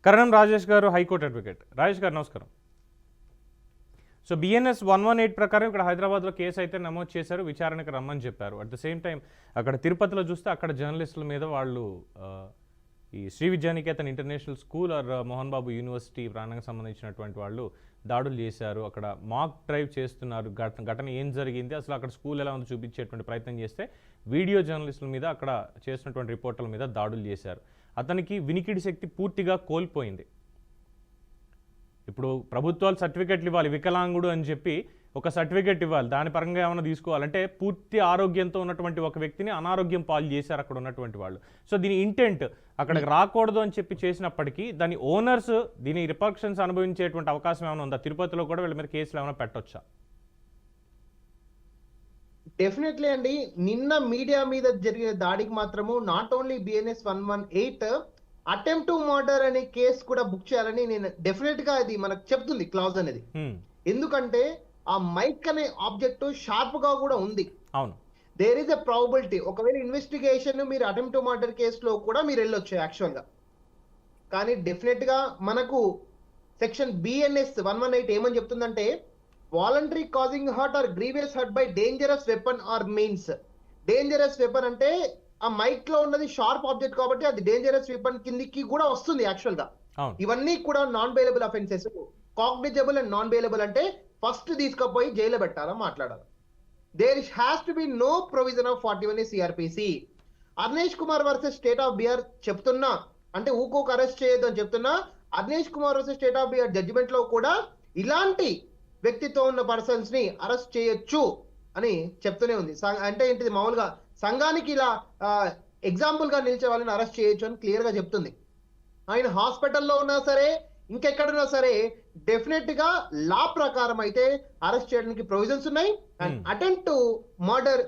కరణం రాజేష్ గారు, high court advocate. Rajesh గారు నమస్కారం. సో BNS 118 ప్రకారం ఇక్కడ హైదరాబాద్లో కేసు అయితే నమోదు చేశారు, విచారణకు రమ్మని చెప్పారు. అట్ ద సేమ్ టైం అక్కడ తిరుపతిలో చూస్తే అక్కడ జర్నలిస్టుల మీద వాళ్ళు ఈ Sri Vidyanikethan international school or Mohan Babu university ప్రాంతానికి సంబంధించినటువంటి వాళ్ళు దాడులు చేశారు. అక్కడ మాక్ డ్రైవ్ చేస్తున్నారు. ఘటన ఏం జరిగింది, అసలు అక్కడ స్కూల్ ఎలా ఉందో చూపించేటువంటి ప్రయత్నం చేస్తే వీడియో జర్నలిస్టుల మీద, అక్కడ చేసినటువంటి రిపోర్టర్ల మీద దాడులు చేశారు. అతనికి వినికిడి శక్తి పూర్తిగా కోల్పోయింది. ఇప్పుడు ప్రభుత్వాలు సర్టిఫికెట్లు ఇవ్వాలి, వికలాంగుడు అని చెప్పి ఒక సర్టిఫికెట్ ఇవ్వాలి, దాని పరంగా ఏమైనా తీసుకోవాలంటే పూర్తి ఆరోగ్యంతో ఉన్నటువంటి ఒక వ్యక్తిని అనారోగ్యం పాలు చేశారు అక్కడ ఉన్నటువంటి వాళ్ళు. సో దీని ఇంటెంట్ అక్కడికి రాకూడదు అని చెప్పి చేసినప్పటికీ దాని ఓనర్స్ దీని రిపర్కషన్స్ అనుభవించేటువంటి అవకాశం ఏమైనా ఉందా? తిరుపతిలో కూడా వీళ్ళ మీద కేసులు ఏమైనా పెట్టొచ్చా? డెఫినెట్లీ అండి. నిన్న మీడియా మీద జరిగిన దాడికి మాత్రము not only BNS 118 attempt to murder అనే కేసు కూడా బుక్ చేయాలని నేను డెఫినెట్ గా అది మనకు చెప్తుంది క్లాజ్ అనేది. ఎందుకంటే ఆ మైక్ అనే ఆబ్జెక్ట్ షార్ప్ గా కూడా ఉంది. అవును, దేర్ ఇస్ ఎ ప్రాబిలిటీ ఒకవేళ ఇన్వెస్టిగేషన్ మీరు అటెంప్ట్ టు మర్డర్ కేసులో కూడా మీరు వెళ్ళొచ్చు యాక్చువల్ గా. కానీ డెఫినెట్ గా మనకు సెక్షన్ BNS 118 ఏమని చెప్తుందంటే voluntary causing hurt or grievous hurt by dangerous weapon or means. Dangerous weapon అంటే ఆ మైక్ లో ఉన్నది షార్ప్ ఆబ్జెక్ట్ కాబట్టి అది డేంజరస్ వెపన్ కిందికి కూడా వస్తుంది యాక్చువల్ గా. ఇవన్నీ కూడా non bailable offences. Cognizable and non bailable అంటే ఫస్ట్ తీసుకుపోయి జైల్లో పెట్టాలా, మాట్లాడాలి. There has to be no provision of 41 CRPC. Arnesh Kumar versus state of Bihar చెప్తున్నా, అంటే ఊకోకు అరెస్ట్ చేయొద్దు అని చెప్తున్నా. Arnesh Kumar versus state of Bihar judgment లో కూడా ఇలాంటి వ్యక్తితో ఉన్న పర్సన్స్ ని అరెస్ట్ చేయొచ్చు అని చెప్తూనే ఉంది. అంటే ఏంటిది, మామూలుగా సంఘానికి ఇలా ఎగ్జాంపుల్ గా నిలిచే వాళ్ళని అరెస్ట్ చేయొచ్చు అని క్లియర్ గా చెప్తుంది. ఆయన హాస్పిటల్లో ఉన్నా సరే ఇంకెక్కడున్నా సరే డెఫినెట్ గా లా ప్రకారం అయితే అరెస్ట్ చేయడానికి ప్రొవిజన్స్ ఉన్నాయి. And attempt to murder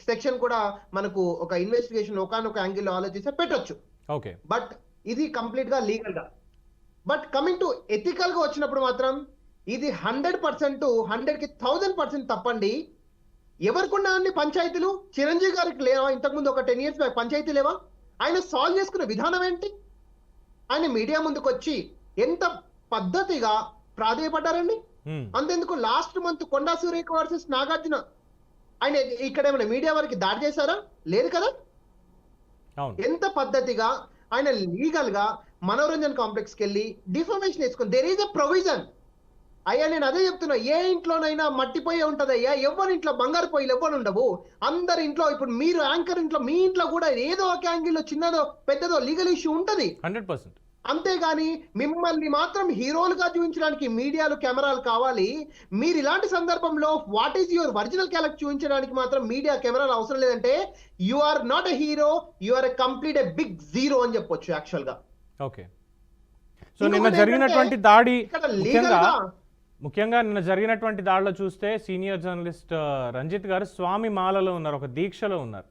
section కూడా మనకు ఒక ఇన్వెస్టిగేషన్ ఒకనొక యాంగిల్ ఆలోచిస్తే పెట్టొచ్చు. ఓకే, బట్ ఇది కంప్లీట్ గా లీగల్ గా. బట్ కమింగ్ టు ఎథికల్ గా వచ్చినప్పుడు మాత్రం ఇది 100% 100కి 1000% తప్పండి. ఎవరికున్నా అన్ని పంచాయతీలు చిరంజీవి గారికి లేవా? ఇంతకుముందు ఒక 10 years బ్యాక్ పంచాయతీ లేవా? ఆయన సాల్వ్ చేసుకునే విధానం ఏంటి? ఆయన మీడియా ముందుకు వచ్చి ఎంత పద్ధతిగా ప్రాధేయపడ్డారండి. అంతెందుకు last month Konda Surekha versus Nagarjuna, ఆయన ఇక్కడ ఏమైనా మీడియా వారికి దాడి చేశారా? లేదు కదా. ఎంత పద్ధతిగా ఆయన లీగల్ గా మనోరంజన్ కాంప్లెక్స్ కి వెళ్ళి డిఫర్మేషన్ వేసుకుని దేర్ ఈజ్ అ ప్రొవిజన్. అయ్యా నేను అదే చెప్తున్నా, ఏ ఇంట్లోనైనా మట్టిపోయే ఉంటది అయ్యా, ఎవరి ఇంట్లో బంగారు పొయ్యిలు ఎవరు ఉండవు. అందరి ఇంట్లో, ఇప్పుడు మీరు యాంకర్ ఇంట్లో, మీ ఇంట్లో కూడా ఏదో ఒక యాంగిల్లో చిన్నదో పెద్దదో లీగల్ ఇష్యూ ఉంటది 100%. అంతేగాని మిమ్మల్ని మాత్రం హీరోలుగా చూపించడానికి మీడియాలు కెమెరాలు కావాలి. మీరు ఇలాంటి సందర్భంలో what is your original character చూపించడానికి మాత్రం మీడియా కెమెరాలు అవసరం లేదంటే you are not a hero, you are a complete a big zero అని చెప్పొచ్చు యాక్చువల్ గా. ఓకే, సో నిన్న జరిగినటువంటి దాడి ముఖ్యంగా నిన్న జరిగినటువంటి దాడిలో చూస్తే సీనియర్ జర్నలిస్ట్ రంజిత్ గారు స్వామి మాలలో ఉన్నారు, ఒక దీక్షలో ఉన్నారు.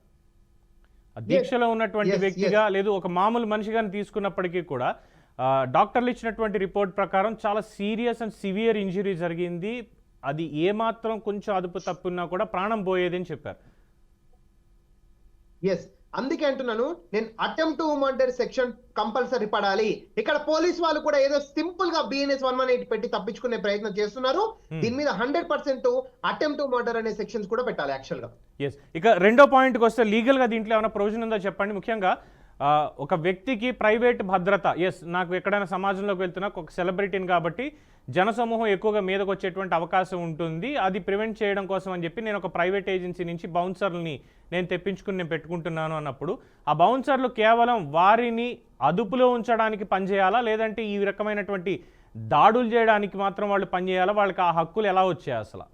ఆ దీక్షలో ఉన్నటువంటి వ్యక్తిగా లేదు ఒక మామూలు మనిషిగాని తీసుకున్నప్పటికీ కూడా డాక్టర్లు ఇచ్చినటువంటి రిపోర్ట్ ప్రకారం చాలా సీరియస్ అండ్ సివియర్ ఇంజరీ జరిగింది. అది ఏమాత్రం కొంచెం అదుపు తప్పున్నా కూడా ప్రాణం పోయేది అని చెప్పారు. ఎస్, అందుకే అంటున్నాను నేను attempt to murder section compulsory పడాలి. ఇక్కడ పోలీస్ వాళ్ళు కూడా ఏదో సింపుల్ గా BNS 118 పెట్టి తప్పించుకునే ప్రయత్నం చేస్తున్నారు. దీని మీద 100% అటెంప్ట్ టు మర్డర్ అనే సెక్షన్స్ కూడా పెట్టాలి యాక్చువల్ గా. ఇక రెండో పాయింట్కి వస్తే లీగల్ గా దీంట్లో ఏమైనా ప్రొవిజన్ ఉందో చెప్పండి. ముఖ్యంగా ఒక వ్యక్తికి ప్రైవేట్ భద్రత, నాకు ఎక్కడైనా సమాజంలోకి వెళ్తున్నా ఒక సెలబ్రిటీని కాబట్టి జనసమూహం ఎక్కువగా మీదకి వచ్చేటువంటి అవకాశం ఉంటుంది, అది ప్రివెంట్ చేయడం కోసం అని చెప్పి నేను ఒక ప్రైవేట్ ఏజెన్సీ నుంచి బౌన్సర్ని నేను తెప్పించుకుని నేను పెట్టుకుంటున్నాను అన్నప్పుడు ఆ బౌన్సర్లు కేవలం వారిని అదుపులో ఉంచడానికి పనిచేయాలా, లేదంటే ఈ రకమైనటువంటి దాడులు చేయడానికి మాత్రం వాళ్ళు పనిచేయాలా? వాళ్ళకి ఆ హక్కులు ఎలా వచ్చాయి అసలు?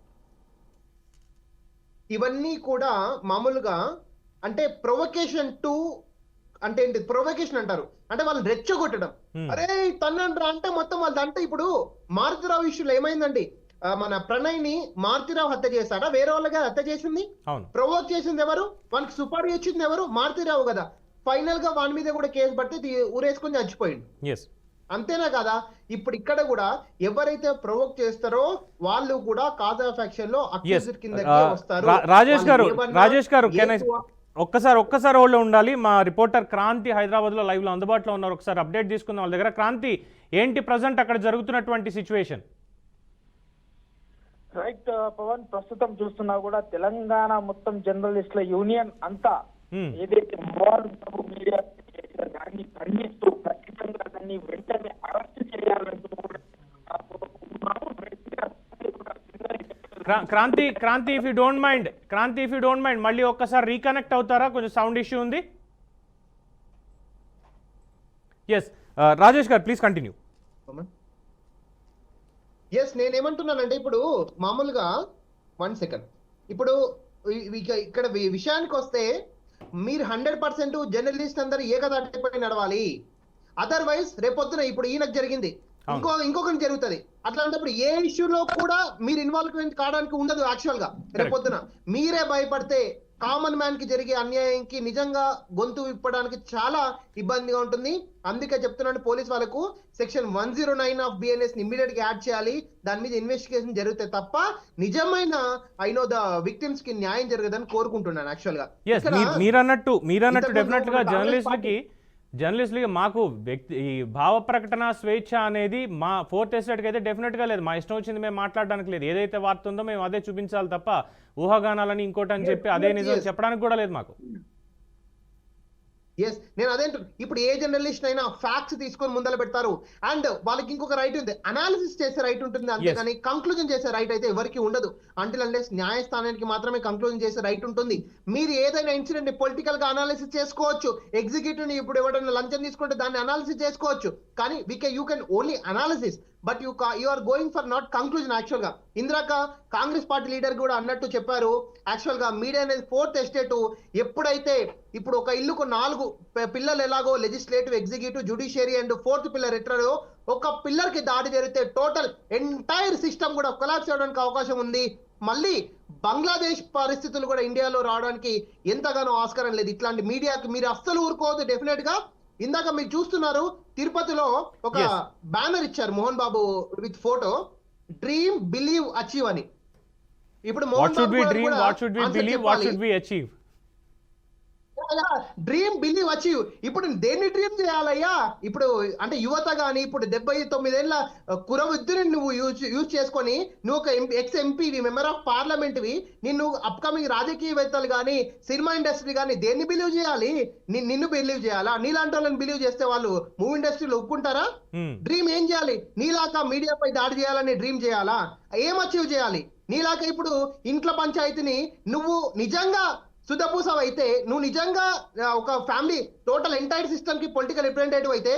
ఇవన్నీ కూడా మామూలుగా అంటే ప్రొవొకేషన్ టు అంటే ఏంటి, ప్రొవొకేషన్ అంటారు అంటే వాళ్ళని రెచ్చగొట్టడం. అరే తన్నండ్రా అంటే మొత్తం వాళ్ళు అంటే ఇప్పుడు మారుతిరావు ఇష్యూలో ఏమైందండి, మన ప్రణయ్ని మారుతిరావు హత్య చేశాడా? వేరే వాళ్ళగా హత్య చేసింది, ప్రొవోక్ చేసింది ఎవరు? వానికి సుపారీ వచ్చింది ఎవరు? మారుతిరావు కదా. ఫైనల్ గా వాని మీద కూడా కేసు పడితే ఊరేసుకొని చచ్చిపోయింది. అంతేనా కదా. ఇప్పుడు ఇక్కడ కూడా ఎవరైతే ప్రొవోక్ చేస్తారో వాళ్ళు కూడా కాజ్ ఆఫ్ యాక్షన్ లో అక్యూజ్డ్ కిందకి వస్తారు. రాజేష్ గారు ఒక్కసారి హోల్డ్లో ఉండాలి. మా రిపోర్టర్ క్రాంతి హైదరాబాద్లో లైవ్లో అందుబాటులో ఉన్నారు. ఒకసారి అప్డేట్ తీసుకుందాం వాళ్ళ దగ్గర. క్రాంతి, ఏంటి ప్రజెంట్ అక్కడ జరుగుతున్నటువంటి సిచ్యువేషన్? రైట్ పవన్, ప్రస్తుతం చూస్తున్నా కూడా తెలంగాణ మొత్తం జర్నలిస్టుల యూనియన్ అంతా ఏదైతే మోహన్ బాబు మీడియా చేసిన దాన్ని ఖండిస్తూ ఖచ్చితంగా దాన్ని వెంటనే అరెస్ట్ చేయాలంటూ కూడా Kranthi if you don't mind మళ్ళీ ఒక్కసారి రీకనెక్ట్ అవుతారా? కొంచెం సౌండ్ ఇష్యూ ఉంది. ఎస్ రాజేష్ గారు, ప్లీజ్ కంటిన్యూ. ఎస్, నేనేమంటున్నానంటే ఇప్పుడు మామూలుగా 1 సెకండ్, ఇప్పుడు ఇక్కడ విషయానికి వస్తే మీరు 100% జర్నలిస్ట్ అందరూ ఏకదాటిపై నడవాలి. అదర్వైజ్ రేపొద్దున ఇప్పుడు ఈయనకు జరిగింది, ఇంకొకరికి జరుగుతుంది. అట్లాంటప్పుడు ఏ ఇష్యూలో కూడా మీరు ఇన్వాల్వ్మెంట్ కావడానికి ఉండదు. యాక్చువల్ గా రేపొద్దున మీరే భయపడితే కామన్ మ్యాన్ కి జరిగే అన్యాయంకి నిజంగా గొంతు విప్పడానికి చాలా ఇబ్బందిగా ఉంటుంది. అందుకే చెప్తున్నాను, పోలీస్ వాళ్ళకు సెక్షన్ 109 ఆఫ్ బిఎన్ఎస్ ఇమ్మీడియట్ గా యాడ్ చేయాలి. దాని మీద ఇన్వెస్టిగేషన్ జరిగితే తప్ప నిజమైన ద విక్టిమ్స్ కి న్యాయం జరగదని కోరుకుంటున్నాను. యాక్చువల్ గా మీరన్నట్టు డెఫినెట్ గా జర్నలిస్టులకి మాకు ఈ భావ ప్రకటన స్వేచ్ఛ అనేది మా 4th ఎస్టేట్కి అయితే డెఫినెట్గా లేదు. మా ఇష్టం వచ్చింది మేము మాట్లాడడానికి లేదు. ఏదైతే వార్త ఉందో మేము అదే చూపించాలి తప్ప ఊహాగానాలని ఇంకోటి అని చెప్పి అదే నిజం చెప్పడానికి కూడా లేదు మాకు. ఎస్, నేను అదే ఇప్పుడు ఏ జర్నలిస్ట్ అయినా ఫ్యాక్ట్స్ తీసుకొని ముందర పెడతారు. అండ్ వాళ్ళకి ఇంకొక రైట్ ఉంది, అనాలిసిస్ చేసే రైట్ ఉంటుంది. అంతేగాని కంక్లూజన్ చేసే రైట్ అయితే ఎవరికి ఉండదు. అంటిల్ అండెస్ న్యాయస్థానానికి మాత్రమే కంక్లూజన్ చేసే రైట్ ఉంటుంది. మీరు ఏదైనా ఇన్సిడెంట్ పొలిటికల్ గా అనాలిసిస్ చేసుకోవచ్చు. ఎగ్జిక్యూటివ్ ని ఇప్పుడు ఎవరైనా లంచం తీసుకుంటే దాన్ని అనాలిసిస్ చేసుకోవచ్చు. కానీ you can only analysis, but you are going for not conclusion. Actual గా ఇందాక కాంగ్రెస్ పార్టీ లీడర్ కూడా అన్నట్టు చెప్పారు. యాక్చువల్ గా మీడియా అనేది 4th ఎస్టేట్. ఎప్పుడైతే ఇప్పుడు ఒక ఇల్లుకు 4 పిల్లలు ఎలాగో legislative, executive, judiciary and 4th pillar ఎట్టారో, ఒక పిల్లర్ కి దాడి జరిగితే టోటల్ ఎంటైర్ సిస్టమ్ కూడా కొలాప్స్ అవడానికి అవకాశం ఉంది. మళ్ళీ బంగ్లాదేశ్ పరిస్థితులు కూడా ఇండియాలో రావడానికి ఎంతగానో ఆస్కారం లేదు. ఇట్లాంటి మీడియాకి మీరు అస్సలు ఊరుకోవద్దు. డెఫినెట్ గా ఇందాక మీరు చూస్తున్నారు, తిరుపతిలో ఒక బ్యానర్ ఇచ్చారు Mohan Babu with photo, dream believe achieve అని. ఇప్పుడు Mohan Babu dream believe achieve. ఇప్పుడు దేన్ని డ్రీమ్ చేయాలయ్యా? ఇప్పుడు అంటే యువత గాని ఇప్పుడు 79 ఏళ్ల కురవృద్ధిని నువ్వు యూజ్ చేసుకొని నువ్వు ఒక ఎక్స్ ఎంపీవి, మెంబర్ ఆఫ్ పార్లమెంట్ వి, నిన్ను అప్కమింగ్ రాజకీయవేత్తలు గాని సినిమా ఇండస్ట్రీ గాని దేన్ని బిలీవ్ చేయాలి? నిన్ను బిలీవ్ చేయాలా? నీలాంటి వాళ్ళని బిలీవ్ చేస్తే వాళ్ళు మూవీ ఇండస్ట్రీలో ఒప్పుకుంటారా? డ్రీమ్ ఏం చేయాలి? నీలాగా మీడియాపై దాడి చేయాలని డ్రీమ్ చేయాలా? ఏం అచీవ్ చేయాలి? నీలాగా ఇప్పుడు ఇంట్లో పంచాయతీని నువ్వు నిజంగా సుధపూసవ్ అయితే, నువ్వు నిజంగా ఒక ఫ్యామిలీ టోటల్ ఎంటైర్ సిస్టమ్ కి పొలిటికల్ రిప్రజెంటేటివ్ అయితే,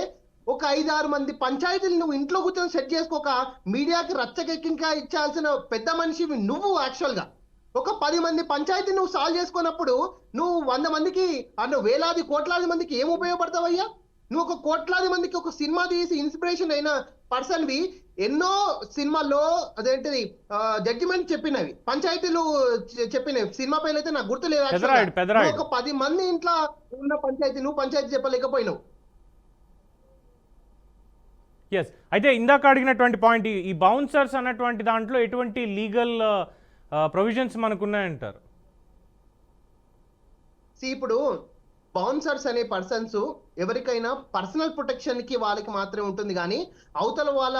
ఒక 5-6 మంది పంచాయతీలు నువ్వు ఇంట్లో కూర్చొని సెట్ చేసుకోక మీడియాకి రచ్చకెక్కింకా ఇచ్చాల్సిన పెద్ద మనిషివి నువ్వు. యాక్చువల్ గా ఒక 10 మంది పంచాయతీ నువ్వు సాల్వ్ చేసుకున్నప్పుడు నువ్వు 100 మందికి అంటే వేలాది కోట్లాది మందికి ఏం ఉపయోగపడతావయ్యా? నువ్వు ఒక కోట్లాది మందికి ఒక సినిమా తీసి ఇన్స్పిరేషన్ అయిన పర్సన్ వి. ఎన్నో సినిమాల్లో అదేంటిది జడ్జిమెంట్ చెప్పినవి, పంచాయతీలు చెప్పినవి. సినిమా పైన అయితే నాకు గుర్తు లేదు. ఒక 10 మంది ఇంట్లో ఉన్న పంచాయతీ నువ్వు పంచాయతీ చెప్పలేకపోయినావు. ఎస్, అయితే ఇందాక అడిగినటువంటి పాయింట్, ఈ బౌన్సర్స్ అన్నటువంటి దాంట్లో ఎటువంటి లీగల్ ప్రొవిజన్స్ మనకున్నాయంటారు? ఇప్పుడు బౌన్సర్స్ అనే పర్సన్స్ ఎవరికైనా పర్సనల్ ప్రొటెక్షన్ కి వాళ్ళకి మాత్రమే ఉంటుంది, కానీ అవతల వాళ్ళ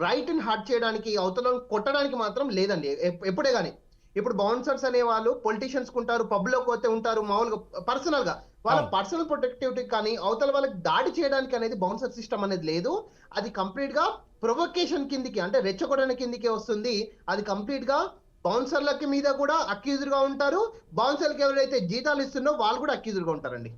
రైట్ ని హర్ట్ చేయడానికి, అవతల కొట్టడానికి మాత్రం లేదండి ఎప్పుడే గానీ. ఇప్పుడు బౌన్సర్స్ అనే వాళ్ళు పొలిటీషియన్స్ ఉంటారు, పబ్ లోకి పోతే ఉంటారు, మామూలుగా పర్సనల్ గా వాళ్ళ పర్సనల్ ప్రొటెక్టివిటీ, కానీ అవతల వాళ్ళకి దాడి చేయడానికి అనేది బౌన్సర్ సిస్టమ్ అనేది లేదు. అది కంప్లీట్ గా ప్రొవొకేషన్ కిందికి, అంటే రెచ్చగొట్టడానికి కిందికి వస్తుంది. అది కంప్లీట్ గా బౌన్సర్లకి మీద కూడా అక్యూజ్డ్ గా ఉంటారు. బౌన్సర్లకి ఎవరైతే జీతాలు ఇస్తున్నారో వాళ్ళు కూడా అక్యూజ్డ్ గా ఉంటారండి.